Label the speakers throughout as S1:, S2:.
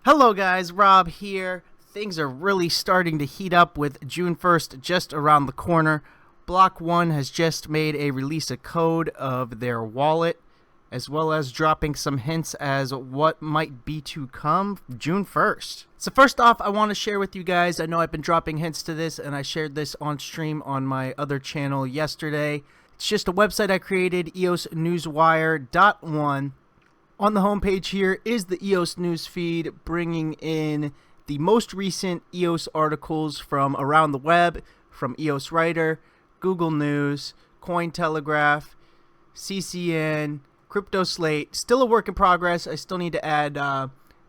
S1: Hello guys, Rob here. Things are really starting to heat up with June 1st just around the corner. Block 1 has just made a release of code of their wallet, as well as dropping some hints as what might be to come June 1st. So first off, I want to share with you guys, I know I've been dropping hints to this and I shared this on stream on my other channel yesterday. It's just a website I created, EOSnewswire.1. On the homepage here is the EOS news feed, bringing in the most recent EOS articles from around the web, from EOS Writer, Google News, Cointelegraph, CCN, Crypto Slate. Still a work in progress. I still need to add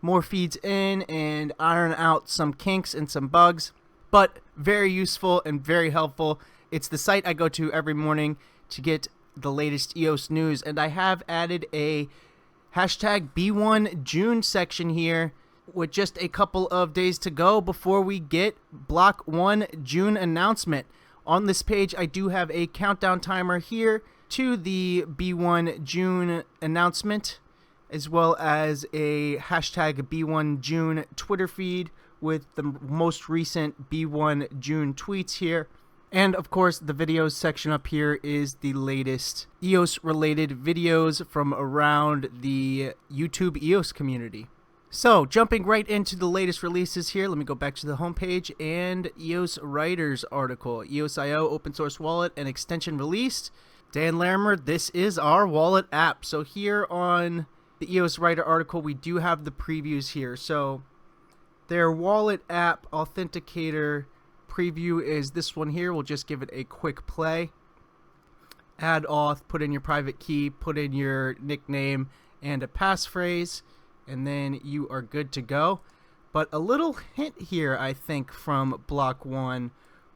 S1: more feeds in and iron out some kinks and some bugs, but very useful and very helpful. It's the site I go to every morning to get the latest EOS news, and I have added a hashtag B1June section here with just a couple of days to go before we get Block 1 June announcement. On this page, I do have a countdown timer here to the B1 June announcement, as well as a hashtag B1 June Twitter feed with the most recent B1 June tweets here. And of course, the videos section up here is the latest EOS related videos from around the YouTube EOS community. So jumping right into the latest releases here, let me go back to the homepage and EOS Writers article. EOS.io open source wallet and extension released. Dan Larimer, this is our wallet app. So here on the EOS Writer article, we do have the previews here. So their wallet app authenticator preview is this one here. We'll just give it a quick play. Add auth, put in your private key, put in your nickname and a passphrase, and then you are good to go. But a little hint here, I think, from Block 1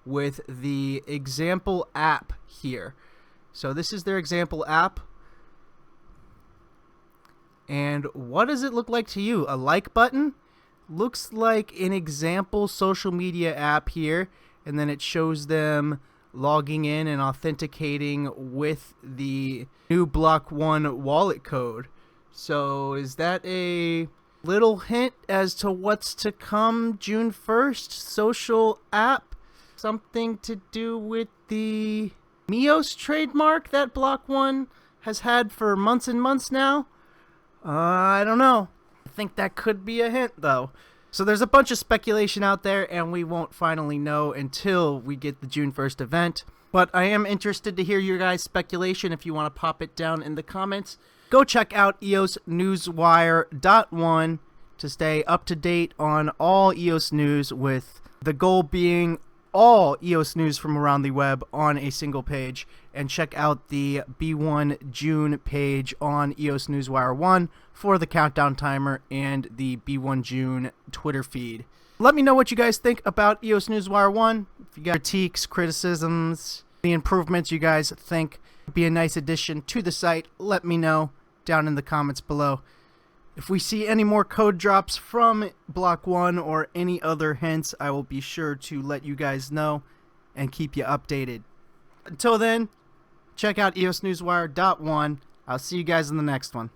S1: with the example app here. So this is their example app. And what does it look like to you? A like button? Looks like an example social media app here, and then it shows them logging in and authenticating with the new Block 1 wallet code. So is that a little hint as to what's to come June 1st? Social app? Something to do with the EOS trademark that Block 1 has had for months and months now? I don't know. I think that could be a hint, though. So there's a bunch of speculation out there, and we won't finally know until we get the June 1st event. But I am interested to hear your guys' speculation. If you want to pop it down in the comments, go check out EOSnewswire.1 to stay up to date on all EOS news, with the goal being all EOS news from around the web on a single page. And check out the B1 June page on EOS Newswire 1 for the countdown timer and the B1 June Twitter feed. Let me know what you guys think about EOS Newswire 1. If you got critiques, criticisms, the improvements you guys think would be a nice addition to the site, let me know down in the comments below. If we see any more code drops from Block 1 or any other hints, I will be sure to let you guys know and keep you updated. Until then, check out EOSnewswire.1. I'll see you guys in the next one.